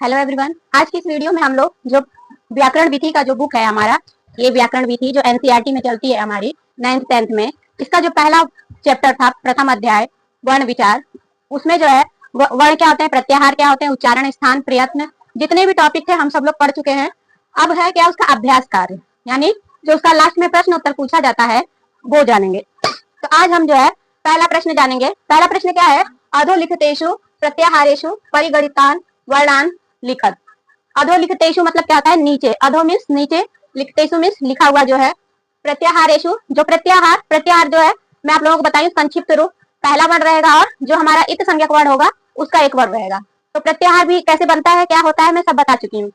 Hello everyone. आज की इस वीडियो में हम लोग जो व्याकरण विधि का जो बुक है हमारा, ये व्याकरण विधि जो एनसीईआरटी में चलती है हमारी 9th 10th में, इसका जो पहला चैप्टर था, प्रथम अध्याय वर्ण विचार, उसमें जो है वर्ण क्या होते हैं, प्रत्याहार क्या होते हैं, उच्चारण, स्थान, प्रयत्न, जितने भी टॉपिक थे हम सब लोग पढ़ चुके हैं। अब है क्या उसका अभ्यास कार्य, यानी जो उसका लास्ट में प्रश्न उत्तर पूछा जाता है वो जानेंगे। तो आज हम जो है पहला प्रश्न जानेंगे। पहला प्रश्न क्या है, अधोलिखितेषु प्रत्याहारेषु परिगणितान वर्णान लिखत। अधोलिखितेषु मतलब क्या होता है, नीचे। अधो मीन्स नीचे, लिखतेषु मीन्स लिखा हुआ जो है। प्रत्याहारेषु, जो प्रत्याहार, प्रत्याहार जो है मैं आप लोगों को बताऊं संक्षिप्त रूप, पहला वर्ण रहेगा और जो हमारा इत संज्ञक वर्ण होगा उसका एक वर्ण रहेगा। तो प्रत्याहार भी कैसे बनता है, क्या होता है, मैं सब बता चुकी हूँ।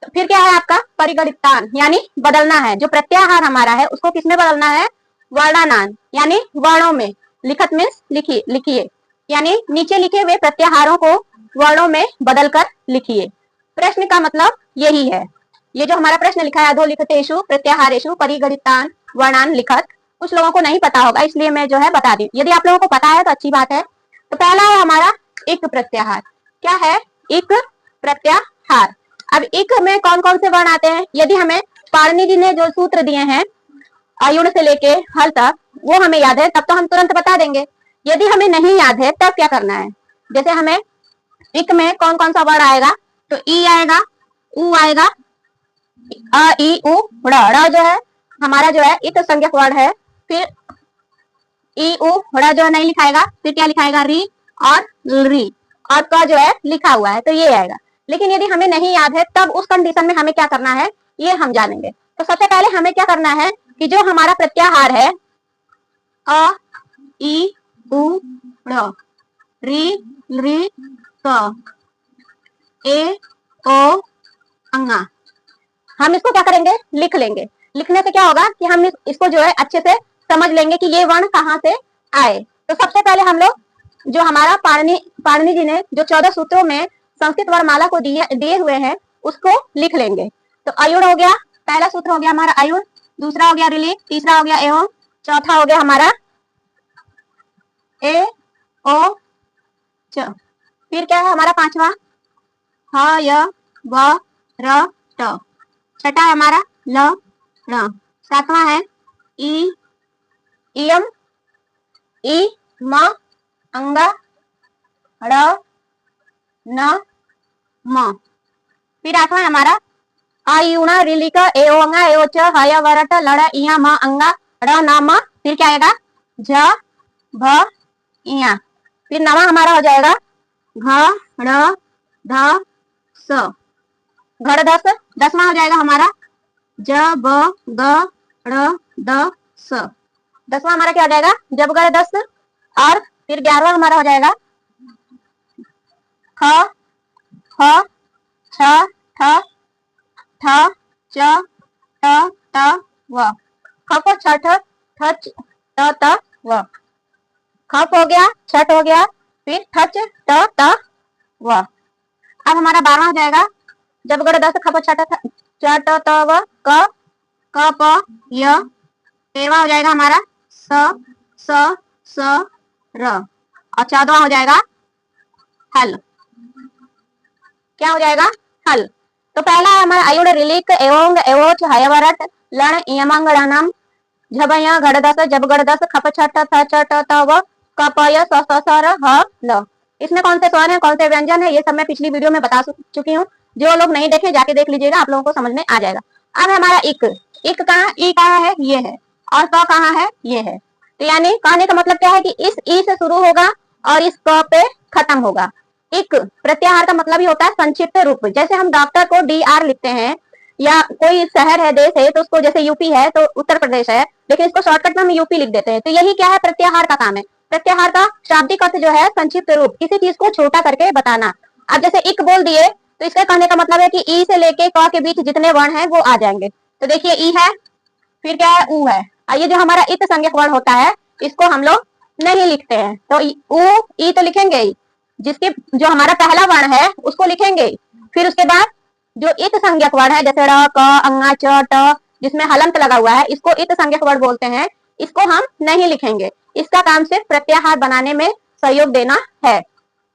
तो फिर क्या है आपका परिगणितान, यानी बदलना है। जो प्रत्याहार हमारा है उसको किसमें बदलना है, वर्णानान, यानी वर्णों में। लिखत मीन्स लिखिए, यानी नीचे लिखे हुए प्रत्याहारों को वर्णों में बदलकर लिखिए। प्रश्न का मतलब यही है। ये जो हमारा प्रश्न लिखा है, अधोलिखितेषु प्रत्याहारेषु परिगणितान वर्णान लिखत, कुछ लोगों को नहीं पता होगा इसलिए मैं जो है बता दी। यदि आप लोगों को पता है तो अच्छी बात है। तो पहला है हमारा इक प्रत्याहार। क्या है, इक प्रत्याहार। अब इक में कौन कौन से वर्ण आते हैं, यदि हमें पाणिनि जी ने जो सूत्र दिए हैं अयुण से लेके हल तक वो हमें याद है तब तो हम तुरंत बता देंगे। यदि हमें नहीं याद है तब क्या करना है, जैसे हमें इक में कौन कौन सा वर्ण आएगा, तो ई आएगा, उ आएगा, अ ई उ ड़ जो है हमारा जो है इत संज्ञक वर्ण है। फिर ई उ ड़ जो है नहीं लिखाएगा, फिर क्या लिखाएगा, री और री, और क जो है लिखा हुआ है तो ये आएगा। लेकिन यदि हमें नहीं याद है तब उस कंडीशन में हमें क्या करना है ये हम जानेंगे। तो सबसे पहले हमें क्या करना है कि जो हमारा प्रत्याहार है अ ई उ ड़, री री क, ए ओ अंगा, हम इसको क्या करेंगे, लिख लेंगे। लिखने से क्या होगा कि हम इसको जो है अच्छे से समझ लेंगे कि ये वर्ण कहाँ से आए। तो सबसे पहले हम लोग जो हमारा पाणिनि जी ने जो 14 सूत्रों में संस्कृत वर्णमाला को दिए हुए हैं उसको लिख लेंगे। तो अयुण हो गया, पहला सूत्र हो गया हमारा अयुण, दूसरा हो गया रिलीफ, तीसरा हो गया एवं, चौथा हो गया हमारा ए ओ च, फिर क्या है हमारा पांचवा ह य व र ट, छठा है हमारा ल ण, सातवां है ई इयम, ई म अंगा, ड़ न म, फिर आठवां है हमारा आयुणा रिलिक एओंगा एओच हय वरट लड़ इया म अंगा ड़ न म, फिर क्या आएगा झ भ इया, फिर नवा हमारा हो जाएगा घ ड़ ध स, घड़ दस, दसवां हो जाएगा हमारा ज ब ग ड़ द स, दसवां हमारा क्या हो जाएगा जब गढ़ दस, और फिर 11वां हमारा हो जाएगा ख ख छ ठ ठ च ट त व, खप छठ ठच त त व, खप हो गया, छठ हो गया, फिर ठच त त व। अब हमारा 12वां हो जाएगा जब गढ़ दस खप छठ च ट त व क क प य, 13वां हो जाएगा हमारा स स र, और 14वां हो जाएगा हल। क्या हो जाएगा, हल। तो पहला है हमारा अयुण रिलिक एवं एवोच हयवरट लण इयमंगणम झबय घड़दस जब गड़दस खप छठ थ च ट त व क प य स स स र ह ल। इसमें कौन से स्वर है, कौन से व्यंजन है, ये सब मैं पिछली वीडियो में बता चुकी हूँ। जो लोग नहीं देखे जाके देख लीजिएगा, आप लोगों को समझ में आ जाएगा। अब हमारा इक, इक कहाँ, ई कहाँ है, ये है, और क कहाँ है, ये है। तो यानी कहने का मतलब क्या है कि इस ई से शुरू होगा और इस क पे खत्म होगा। इक प्रत्याहार का मतलब ही होता है संक्षिप्त रूप। जैसे हम डॉक्टर को डी आर लिखते हैं, या कोई शहर है, देश है, तो उसको जैसे यूपी है तो उत्तर प्रदेश है, लेकिन इसको शॉर्टकट में हम यूपी लिख देते हैं। तो यही क्या है, प्रत्याहार का काम है। प्रत्याहार का शाब्दिक अर्थ जो है संक्षिप्त रूप, किसी चीज को छोटा करके बताना। अब जैसे इक बोल दिए तो इसका कहने का मतलब है कि ई से लेके क के बीच जितने वर्ण हैं वो आ जाएंगे। तो देखिए ई है, फिर क्या है, ऊ है, और ये जो हमारा इत संज्ञक वर्ण होता है इसको हम लोग नहीं लिखते हैं। तो ऊ ई तो लिखेंगे ही, जिसके जो हमारा पहला वर्ण है उसको लिखेंगे। फिर उसके बाद जो इत संज्ञक वर्ण है जैसे ड़ क अंगा च ट, जिसमें हलंत लगा हुआ है, इसको इत संज्ञक वर्ण बोलते हैं, इसको हम नहीं लिखेंगे। इसका काम सिर्फ प्रत्याहार बनाने में सहयोग देना है।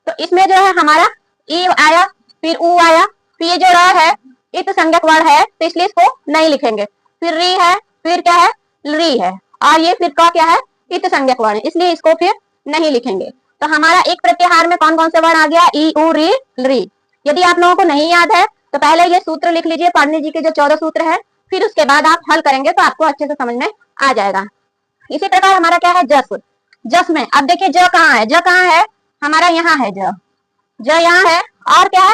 तो इसमें जो है हमारा ई आया, फिर ऊ आया, फिर ये जो र है इत संज्ञक वर्ण है तो इसलिए इसको नहीं लिखेंगे। फिर री है, फिर क्या है री है, और ये फिर का क्या है इत संज्ञक वर्ण, इसलिए इसको फिर नहीं लिखेंगे। तो हमारा एक प्रत्याहार में कौन कौन से वर्ण आ गया, ई उ री री। यदि आप लोगों को नहीं याद है तो पहले ये सूत्र लिख लीजिए, पाणिनि जी के जो 14 सूत्र है, फिर उसके बाद आप हल करेंगे तो आपको अच्छे से समझ में आ जाएगा। इसी प्रकार हमारा क्या है जस, जस में अब देखिए ज कहाँ है, ज कहाँ है हमारा यहाँ है, ज यहाँ है, और क्या है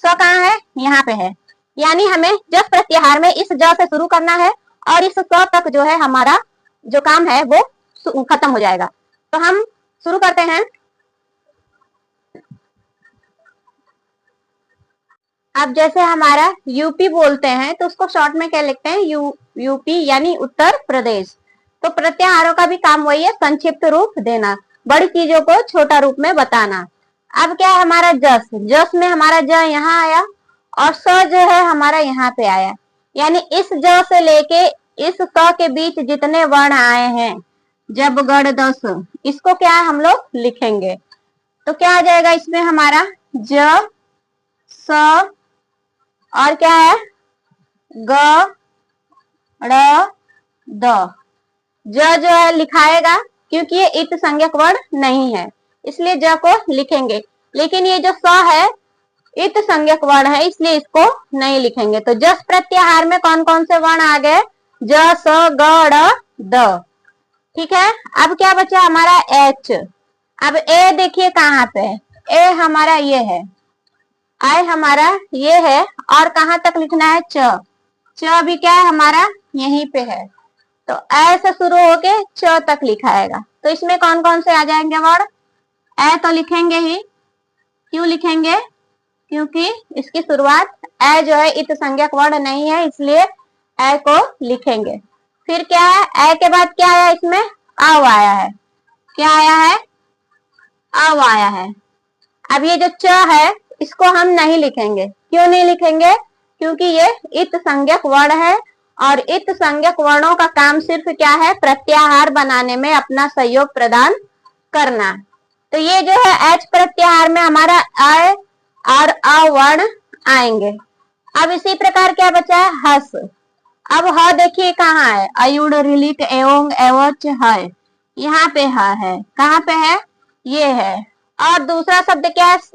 स कहाँ है यहाँ पे है। यानी हमें जस प्रत्याहार में इस ज से शुरू करना है और इस स तक जो है हमारा जो काम है वो खत्म हो जाएगा। तो हम शुरू करते हैं। अब जैसे हमारा यूपी बोलते हैं तो उसको शॉर्ट में क्या लिखते हैं, यूपी यानी उत्तर प्रदेश। तो प्रत्याहारों का भी काम वही है, संक्षिप्त रूप देना, बड़ी चीजों को छोटा रूप में बताना। अब क्या है हमारा जस, जस में हमारा ज यहाँ आया और स जो है हमारा यहाँ पे आया, यानी इस ज से लेके इस स के बीच जितने वर्ण आए हैं जब गढ़ दस, इसको क्या है हम लोग लिखेंगे। तो क्या आ जाएगा इसमें हमारा ज स और क्या है ग ड़ द। ज जो है लिखाएगा क्योंकि ये इत संज्ञक वर्ण नहीं है इसलिए ज को लिखेंगे, लेकिन ये जो स है इत संज्ञक वर्ण है इसलिए इसको नहीं लिखेंगे। तो जस प्रत्याहार में कौन कौन से वर्ण आ गए, ज स ग ड़ द। ठीक है, अब क्या बचा हमारा एच। अब ए देखिए कहाँ पे है, ए हमारा ये है, आई हमारा ये है, और कहाँ तक लिखना है च भी क्या है हमारा यहीं पे है। तो ऐसे शुरू होके च तक लिखाएगा। तो इसमें कौन कौन से आ जाएंगे वर्ण, ए तो लिखेंगे ही, क्यों लिखेंगे क्योंकि इसकी शुरुआत ए जो है इत संज्ञक वर्ण नहीं है इसलिए ए को लिखेंगे। फिर क्या है ए के बाद क्या आया इसमें आव आया है, क्या आया है आव आया है। अब ये जो च है इसको हम नहीं लिखेंगे, क्यों नहीं लिखेंगे क्योंकि ये इत संज्ञक वर्ण है और इत संज्ञक वर्णों का काम सिर्फ क्या है प्रत्याहार बनाने में अपना सहयोग प्रदान करना। तो ये जो है एच प्रत्याहार में हमारा आय और अ वर्ण आएंगे। अब इसी प्रकार क्या बचा है हस। अब ह देखिए कहाँ है, अयुड़ रिलिट एवं एवच है, यहाँ पे ह है, कहाँ पे है ये है। और दूसरा शब्द क्या है स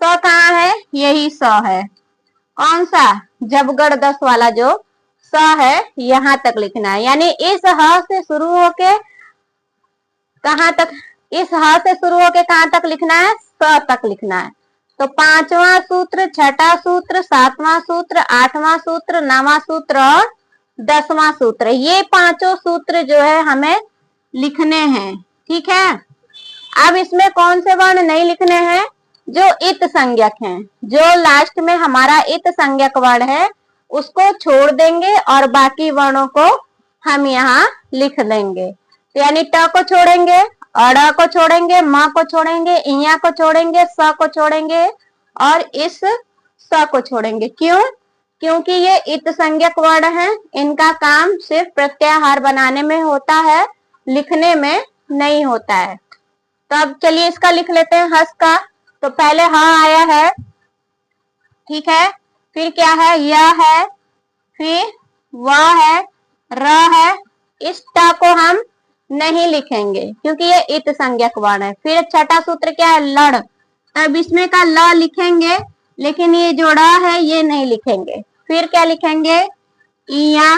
कहाँ है, यही स है, कौन सा जबगढ़ दस वाला जो स है यहाँ तक लिखना है। यानी इस ह से शुरू होके कहाँ तक, इस ह से शुरू होके कहाँ तक लिखना है स तक लिखना है। तो पांचवा सूत्र, छठा सूत्र, सातवां सूत्र, आठवां सूत्र, नवां सूत्र और 10वां सूत्र, ये पांचों सूत्र जो है हमें लिखने हैं। ठीक है, अब इसमें कौन से वर्ण नहीं लिखने हैं, जो इत संज्ञक हैं, जो लास्ट में हमारा इत संज्ञक वर्ण है उसको छोड़ देंगे और बाकी वर्णों को हम यहाँ लिख देंगे। तो यानी ट को छोड़ेंगे, अड़ को छोड़ेंगे, म को छोड़ेंगे, इया को छोड़ेंगे, स को छोड़ेंगे और इस स को छोड़ेंगे। क्यों, क्योंकि ये इत संज्ञक वर्ण है, इनका काम सिर्फ प्रत्याहार बनाने में होता है, लिखने में नहीं होता है। तो अब चलिए इसका लिख लेते हैं हस का। तो पहले ह आया है, ठीक है, फिर क्या है य है, फिर व है, र है, इस ट को हम नहीं लिखेंगे क्योंकि ये इत संज्ञक वर्ण है। फिर छठा सूत्र क्या है लड़, तब इसमें का ल लिखेंगे लेकिन ये जो ड़ है ये नहीं लिखेंगे। फिर क्या लिखेंगे इया,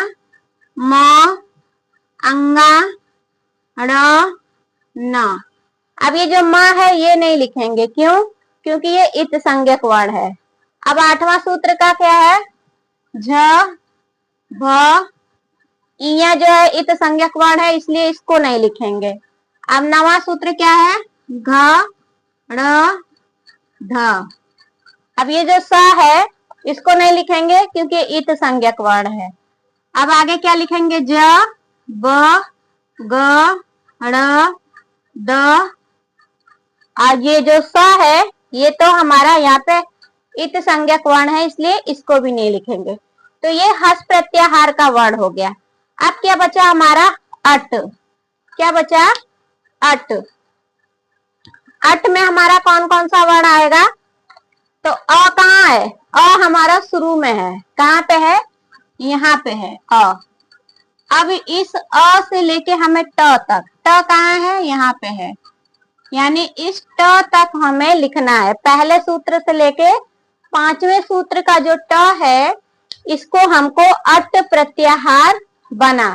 म, अंगा, ड़, न। अब ये जो म है ये नहीं लिखेंगे, क्यों, क्योंकि ये इत संज्ञक वर्ण है। अब आठवां सूत्र का क्या है झ, भ, इया जो है इत संज्ञक वर्ण है इसलिए इसको नहीं लिखेंगे। अब नवां सूत्र क्या है घ, ड़, ध। अब ये जो स है इसको नहीं लिखेंगे क्योंकि इत संज्ञक वर्ण है। अब आगे क्या लिखेंगे ज, ब, ग, ड़, द। और ये जो स है ये तो हमारा यहाँ पे इत संज्ञक वर्ण है इसलिए इसको भी नहीं लिखेंगे। तो ये हस प्रत्याहार का वर्ण हो गया। अब क्या बचा हमारा अट, क्या बचा अट। अट में हमारा कौन कौन सा वर्ण आएगा, तो अ कहाँ है? अ हमारा शुरू में है। कहाँ पे है? यहाँ पे है अ। अब इस अ से लेके हमें ट तक, ट कहाँ है? यहाँ पे है। यानी इस ट तक हमें लिखना है। पहले सूत्र से लेके पांचवें सूत्र का जो ट है, इसको हमको अट प्रत्याहार बना।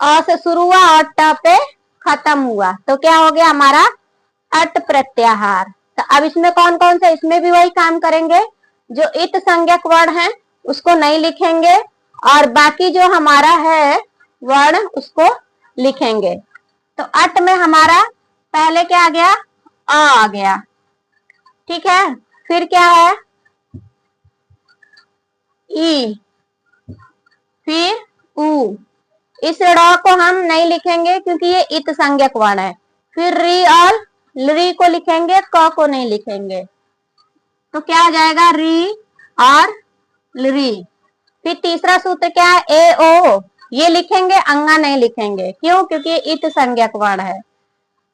अ से शुरू हुआ और ट पे खत्म हुआ, तो क्या हो गया हमारा? अट प्रत्याहार। तो अब इसमें कौन कौन से? इसमें भी वही काम करेंगे। जो इत संज्ञक वर्ण है उसको नहीं लिखेंगे, और बाकी जो हमारा है वर्ण उसको लिखेंगे। तो अट में हमारा पहले क्या आ गया? अ आ गया। ठीक है, फिर क्या है? ई, फिर उ। इस ड़ को हम नहीं लिखेंगे क्योंकि ये इत संज्ञक वर्ण है। फिर री और री को लिखेंगे, क को नहीं लिखेंगे। तो क्या आ जाएगा? री और री। फिर तीसरा सूत्र क्या है? ए ओ, ये लिखेंगे, अंगा नहीं लिखेंगे। क्यों? क्योंकि ये इत संज्ञक वर्ण है।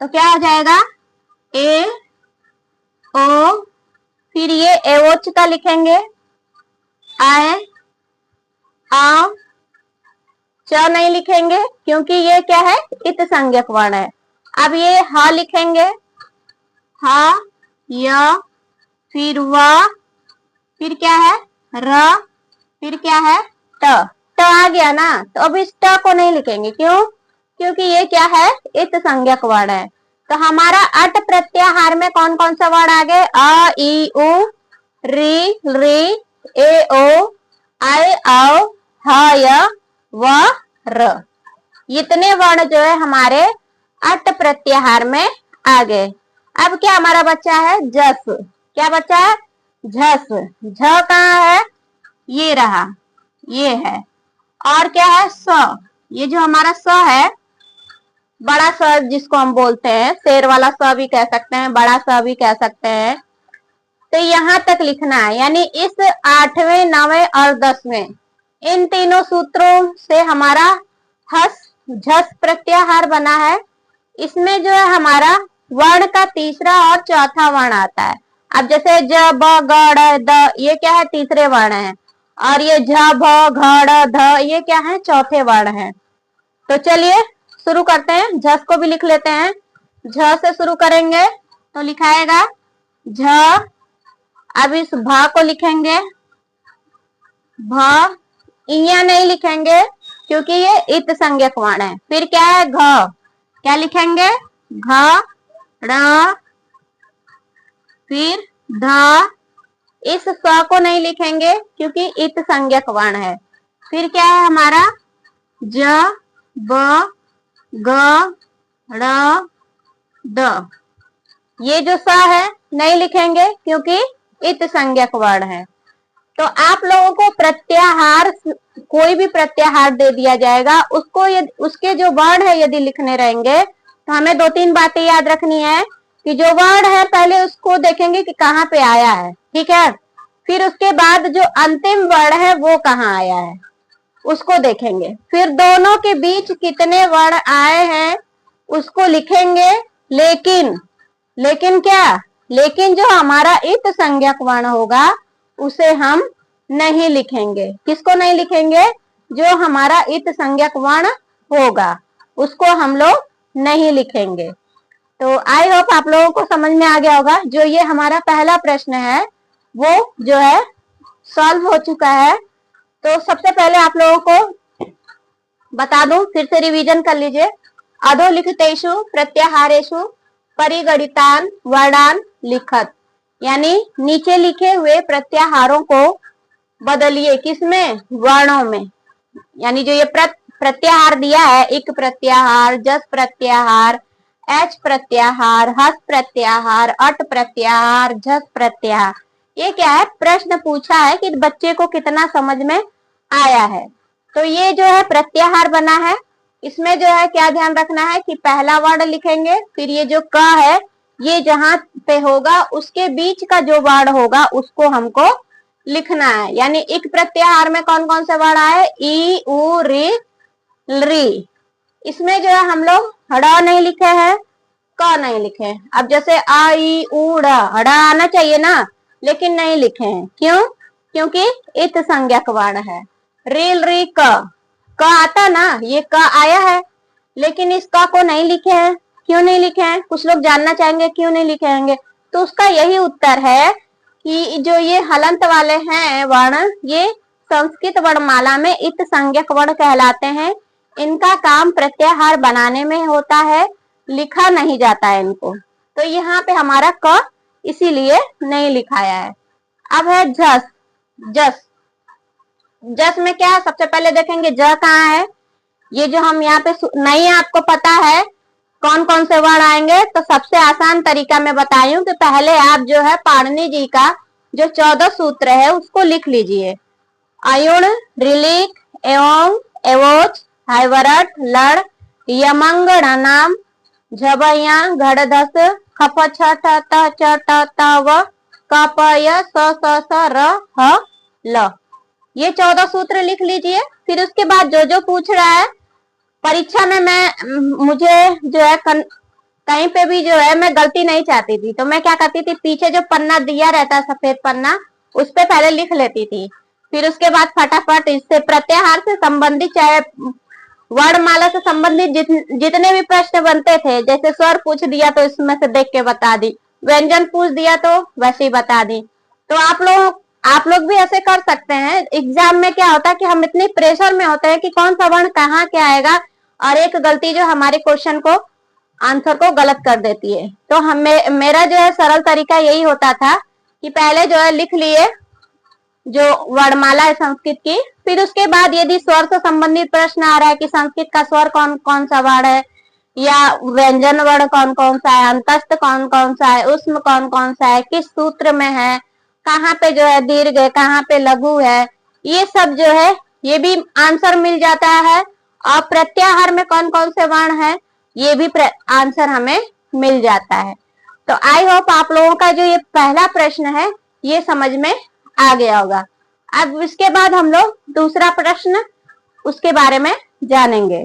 तो क्या हो जाएगा? ए ओ, फिर ये एवोच का लिखेंगे, आए आ, च नहीं लिखेंगे क्योंकि ये क्या है? इत संज्ञक वर्ण है। अब ये ह लिखेंगे, ह, य, फिर व, फिर क्या है? र, फिर क्या है? ट। ट आ गया ना, तो अब इस ट को नहीं लिखेंगे। क्यों? क्योंकि ये क्या है? इत संज्ञक वर्ण है। तो हमारा अट प्रत्याहार में कौन कौन सा वर्ण आ गए? अ, ई, उ, री, री, ए, ओ, आए, आओ, ह, य, व, र। इतने वर्ण जो है हमारे अट प्रत्याहार में आ गए। अब क्या हमारा बच्चा है? जस। क्या बच्चा है? झस। झ कहाँ है? ये रहा, ये है। और क्या है? स। ये जो हमारा स है, बड़ा स जिसको हम बोलते हैं, शेर वाला स भी कह सकते हैं, बड़ा स भी कह सकते हैं। तो यहां तक लिखना है। यानी इस 8वें, 9वें और 10वें इन तीनों सूत्रों से हमारा हस झस प्रत्याहार बना है। इसमें जो है हमारा वर्ण का तीसरा और चौथा वर्ण आता है। अब जैसे ज, ब, ग, ड़, द, ये क्या है? तीसरे वर्ण है। और ये झ, भ, घ, ड़, ध, ये क्या है? चौथे वर्ण है। तो चलिए शुरू करते हैं। झस को भी लिख लेते हैं। झ से शुरू करेंगे तो लिखाएगा झ। अब इस भ को लिखेंगे, भ। इया नहीं लिखेंगे क्योंकि ये इत संज्ञक वर्ण है। फिर क्या है? घ। क्या लिखेंगे? घ, ड़, फिर ध। इस स को नहीं लिखेंगे क्योंकि इत संज्ञक वर्ण है। फिर क्या है हमारा? ज, ब, ग, ड़, द। ये जो स है नहीं लिखेंगे क्योंकि इत संज्ञक वर्ण है। तो आप लोगों को प्रत्याहार, कोई भी प्रत्याहार दे दिया जाएगा, उसको उसके जो वर्ण है यदि लिखने रहेंगे तो हमें 2-3 बातें याद रखनी है कि जो वर्ण है पहले उसको देखेंगे कि कहाँ पे आया है। ठीक है, फिर उसके बाद जो अंतिम वर्ण है वो कहाँ आया है उसको देखेंगे। फिर दोनों के बीच कितने वर्ण आए हैं उसको लिखेंगे। लेकिन क्या? लेकिन जो हमारा इत संज्ञक वर्ण होगा उसे हम नहीं लिखेंगे। किसको नहीं लिखेंगे? जो हमारा इत संज्ञक वर्ण होगा उसको हम लोग नहीं लिखेंगे। तो आई होप आप लोगों को समझ में आ गया होगा। जो ये हमारा पहला प्रश्न है वो जो है सॉल्व हो चुका है। तो सबसे पहले आप लोगों को बता दूं, फिर से रिवीजन कर लीजिए। अधोलिखितेषु प्रत्याहारेषु परिगणितान वर्णान लिखत। यानी नीचे लिखे हुए प्रत्याहारों को बदलिए। किसमें? वर्णों में। यानी जो ये प्रत्याहार दिया है, इक प्रत्याहार, जस प्रत्याहार, एच प्रत्याहार, हस प्रत्याहार, अट प्रत्याहार, झस प्रत्याहार, ये क्या है? प्रश्न पूछा है कि बच्चे को कितना समझ में आया है। तो ये जो है प्रत्याहार बना है। इसमें जो है क्या ध्यान रखना है कि पहला वर्ण लिखेंगे, फिर ये जो क है ये जहां पे होगा उसके बीच का जो वर्ण होगा उसको हमको लिखना है। यानी इक प्रत्याहार में कौन कौन से वर्ण आए? ई, उ, री, री। इसमें जो है हम लोग ड़ नहीं लिखे हैं, क नहीं लिखे। अब जैसे आ, ई, उ, ड़, ड़ आना चाहिए ना, लेकिन नहीं लिखे हैं। क्यों? क्योंकि इत संज्ञक वर्ण है। रील री क आता ना, ये क आया है, लेकिन इस क को नहीं लिखे हैं। क्यों नहीं लिखे हैं? कुछ लोग जानना चाहेंगे क्यों नहीं लिखेंगे। तो उसका यही उत्तर है कि जो ये हलंत वाले हैं वर्ण, ये संस्कृत वर्णमाला में इत संज्ञक वर्ण कहलाते हैं। इनका काम प्रत्याहार बनाने में होता है, लिखा नहीं जाता है इनको। तो यहाँ पे हमारा क इसीलिए नहीं लिखाया है। अब है जस। जस जस में क्या है? सबसे पहले देखेंगे ज कहाँ है। ये जो हम यहाँ पे नहीं, आपको पता है कौन कौन से वर्ण आएंगे, तो सबसे आसान तरीका मैं बताई हूँ कि पहले आप जो है पाणिनि जी का जो 14 सूत्र है उसको लिख लीजिए। अयुण, ऋलिक, एवं, एवोच, हैवरट, लड़, यमंग, नाम, झबया, घड़धस, खप, छठ, त, च, ट, त, व, कपय, स, स, र, ह, ल। ये 14 सूत्र लिख लीजिए। फिर उसके बाद जो जो पूछ रहा है परीक्षा में, मुझे जो है कहीं पे भी जो है मैं गलती नहीं चाहती थी, तो मैं क्या करती थी, पीछे जो पन्ना दिया रहता है सफेद पन्ना, उस पे पहले लिख लेती थी। फिर उसके बाद फटाफट इससे प्रत्याहार से संबंधित, चाहे वर्णमाला से संबंधित जितने भी प्रश्न बनते थे, जैसे स्वर पूछ दिया तो इसमें से देख के बता दी, व्यंजन पूछ दिया तो वैसे ही बता दी। तो आप लोग भी ऐसे कर सकते हैं। एग्जाम में क्या होता है कि हम इतने प्रेशर में होते हैं कि कौन सा वर्ण कहाँ क्या आएगा, और एक गलती जो हमारे क्वेश्चन को, आंसर को गलत कर देती है। तो मेरा जो है सरल तरीका यही होता था कि पहले जो है लिख लिए जो वर्णमाला है संस्कृत की, फिर उसके बाद यदि स्वर से संबंधित प्रश्न आ रहा है कि संस्कृत का स्वर कौन कौन सा वर्ण है, या व्यंजन वर्ण कौन कौन सा है, अंतस्थ कौन कौन सा है, उसमें कौन कौन सा है, किस सूत्र में है, कहाँ पे जो है दीर्घ है, कहाँ पे लघु है, ये सब जो है ये भी आंसर मिल जाता है। और प्रत्याहार में कौन कौन से वर्ण है ये भी आंसर हमें मिल जाता है। तो आई होप आप लोगों का जो ये पहला प्रश्न है ये समझ में आ गया होगा। अब इसके बाद हम लोग दूसरा प्रश्न उसके बारे में जानेंगे।